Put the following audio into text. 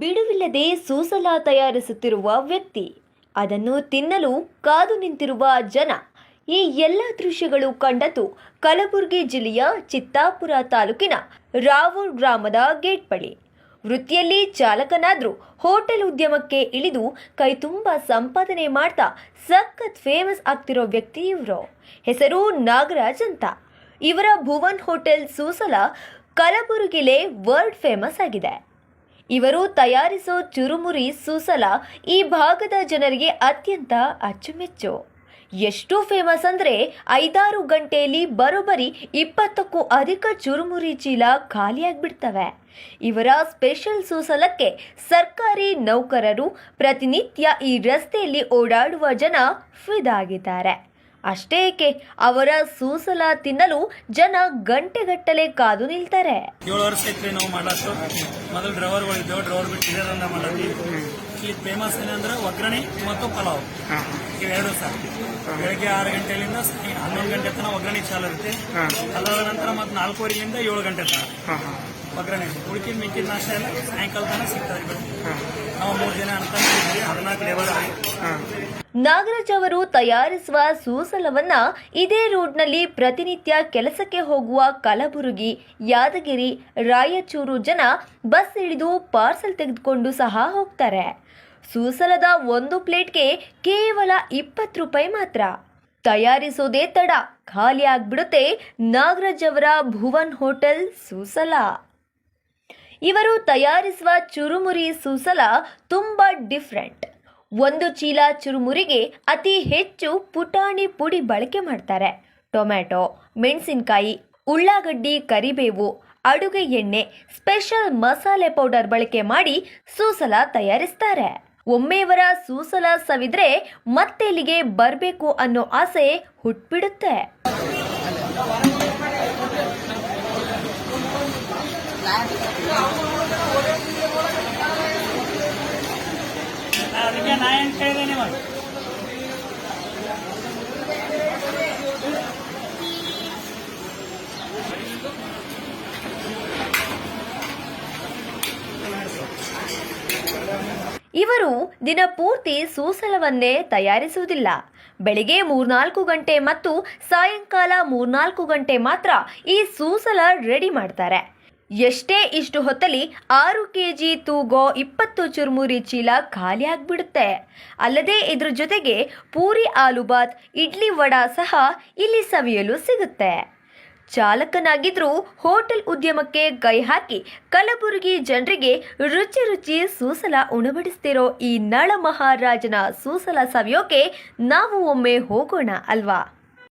ಬಿಡುವಿಲ್ಲದೆ ಸೂಸಲ ತಯಾರಿಸುತ್ತಿರುವ ವ್ಯಕ್ತಿ, ಅದನ್ನು ತಿನ್ನಲು ಕಾದು ನಿಂತಿರುವ ಜನ. ಈ ಎಲ್ಲ ದೃಶ್ಯಗಳು ಕಂಡದ್ದು ಕಲಬುರಗಿ ಜಿಲ್ಲೆಯ ಚಿತ್ತಾಪುರ ತಾಲೂಕಿನ ರಾವೂರ್ ಗ್ರಾಮದ ಗೇಟ್ ಬಳಿ. ವೃತ್ತಿಯಲ್ಲಿ ಚಾಲಕನಾದ್ರೂ ಹೋಟೆಲ್ ಉದ್ಯಮಕ್ಕೆ ಇಳಿದು ಕೈತುಂಬ ಸಂಪಾದನೆ ಮಾಡ್ತಾ ಸಖತ್ ಫೇಮಸ್ ಆಗ್ತಿರೋ ವ್ಯಕ್ತಿ ಇವರು. ಹೆಸರು ನಾಗರಾಜ್ ಅಂತ. ಇವರ ಭುವನ್ ಹೋಟೆಲ್ ಸೂಸಲ ಕಲಬುರಗಿಲೇ ವರ್ಲ್ಡ್ ಫೇಮಸ್ ಆಗಿದೆ. ಇವರು ತಯಾರಿಸೋ ಚುರುಮುರಿ ಸೂಸಲ ಈ ಭಾಗದ ಜನರಿಗೆ ಅತ್ಯಂತ ಅಚ್ಚುಮೆಚ್ಚು. ಎಷ್ಟು ಫೇಮಸ್ ಅಂದರೆ 5-6 ಗಂಟೆಯಲ್ಲಿ ಬರೋಬ್ಬರಿ 20ಕ್ಕೂ ಅಧಿಕ ಚುರುಮುರಿ ಚೀಲ ಖಾಲಿಯಾಗ್ಬಿಡ್ತವೆ. ಇವರ ಸ್ಪೆಷಲ್ ಸೂಸಲಕ್ಕೆ ಸರ್ಕಾರಿ ನೌಕರರು, ಪ್ರತಿನಿತ್ಯ ಈ ರಸ್ತೆಯಲ್ಲಿ ಓಡಾಡುವ ಜನ ಫಿದಾಗಿದ್ದಾರೆ. ಅಷ್ಟೇ ಏಕೆ, ಅವರ ಸೂಸಲ ತಿನ್ನಲು ಜನ ಗಂಟೆಗಟ್ಟಲೆ ಕಾದು ನಿಲ್ತಾರೆ. 7 ವರ್ಷ ಐತ್ರಿ ನಾವು ಮಾಡತ್ತು. ಮೊದಲು ಡ್ರೈವರ್ಗಳಿದ್ದೇವೆ, ಡ್ರೈವರ್ ಬಿಟ್ಟು ಹಿರಿಯರನ್ನ ಮಾಡತ್ತೀವಿ. ಈ ಫೇಮಸ್ ಏನಂದ್ರೆ ಒಗ್ಗರಣೆ ಮತ್ತು ಪಲಾವ್, ಇವೆರಡು ಸರ್. ಬೆಳಗ್ಗೆ 6 ಗಂಟೆಯಿಂದ 11 ಗಂಟೆ ತನಕ ಒಗ್ಗರಣೆ ಚಾಲು ಇರುತ್ತೆ. ಅದಾದ ನಂತರ ಮತ್ತೆ 4:15ರಿಂದ 7 ಗಂಟೆ ತನಕ ಒಗ್ಗರಣೆ. ಉಳಿಕಿದ ಮಿಕ್ಕಿದ ನಾಷ್ಟ ಎಲ್ಲ ಸಾಯಂಕಾಲ ತನಕ ಸಿಗ್ತದೆ. ನಾವು 3 ಜನ ಅಂತ 14 ಲೇಬರ್. ನಾಗರಾಜ್ ಅವರು ತಯಾರಿಸುವ ಸೂಸಲವನ್ನ ಇದೇ ರೋಡ್ನಲ್ಲಿ ಪ್ರತಿನಿತ್ಯ ಕೆಲಸಕ್ಕೆ ಹೋಗುವ ಕಲಬುರಗಿ, ಯಾದಗಿರಿ, ರಾಯಚೂರು ಜನ ಬಸ್ ಇಳಿದು ಪಾರ್ಸಲ್ ತೆಗೆದುಕೊಂಡು ಸಹ ಹೋಗ್ತಾರೆ. ಸೂಸಲದ ಒಂದು ಪ್ಲೇಟ್ಗೆ ಕೇವಲ 20 ರೂಪಾಯಿ ಮಾತ್ರ. ತಯಾರಿಸೋದೇ ತಡ, ಖಾಲಿ ಆಗ್ಬಿಡುತ್ತೆ ನಾಗರಾಜ್ ಅವರ ಭುವನ್ ಹೋಟೆಲ್ ಸೂಸಲ. ಇವರು ತಯಾರಿಸುವ ಚುರುಮುರಿ ಸೂಸಲ ತುಂಬಾ ಡಿಫ್ರೆಂಟ್. ಒಂದು ಚೀಲ ಚುರುಮುರಿಗೆ ಅತಿ ಹೆಚ್ಚು ಪುಟಾಣಿ ಪುಡಿ ಬಳಕೆ ಮಾಡ್ತಾರೆ. ಟೊಮ್ಯಾಟೊ, ಮೆಣಸಿನಕಾಯಿ, ಉಳ್ಳಾಗಡ್ಡಿ, ಕರಿಬೇವು, ಅಡುಗೆ ಎಣ್ಣೆ, ಸ್ಪೆಷಲ್ ಮಸಾಲೆ ಪೌಡರ್ ಬಳಕೆ ಮಾಡಿ ಸೂಸಲ ತಯಾರಿಸ್ತಾರೆ. ಒಮ್ಮೆ ಇವರ ಸೂಸಲ ಸವಿದ್ರೆ ಮತ್ತೆ ಇಲ್ಲಿಗೆ ಬರಬೇಕು ಅನ್ನೋ ಆಸೆ ಹುಟ್ಬಿಡುತ್ತೆ. ಅದಕ್ಕೆ ನಾ ಏನು ಕೇಳಿದೆ ನೀವು? ಇವರು ದಿನಪೂರ್ತಿ ಸೂಸಲವನ್ನೇ ತಯಾರಿಸುವುದಿಲ್ಲ. ಬೆಳಿಗ್ಗೆ 3-4 ಗಂಟೆ ಮತ್ತು ಸಾಯಂಕಾಲ 3-4 ಗಂಟೆ ಮಾತ್ರ ಈ ಸೂಸಲ ರೆಡಿ ಮಾಡ್ತಾರೆ. ಎಷ್ಟೇ ಇಷ್ಟು ಹೊತ್ತಲ್ಲಿ 6 kg ತೂಗೋ 20 ಚುರುಮುರಿ ಚೀಲ ಖಾಲಿ ಆಗ್ಬಿಡುತ್ತೆ. ಅಲ್ಲದೆ ಇದ್ರ ಜೊತೆಗೆ ಪೂರಿ, ಆಲೂಬಾತ್, ಇಡ್ಲಿ, ವಡಾ ಸಹ ಇಲ್ಲಿ ಸವಿಯಲು ಸಿಗುತ್ತೆ. ಚಾಲಕನಾಗಿದ್ರೂ ಹೋಟೆಲ್ ಉದ್ಯಮಕ್ಕೆ ಕೈ ಹಾಕಿ ಕಲಬುರಗಿ ಜನರಿಗೆ ರುಚಿ ರುಚಿ ಸೂಸಲ ಉಣಬಡಿಸ್ತಿರೋ ಈ ನಳ ಮಹಾರಾಜನ ಸೂಸಲ ಸವಿಯೋಕೆ ನಾವು ಒಮ್ಮೆ ಹೋಗೋಣ ಅಲ್ವಾ?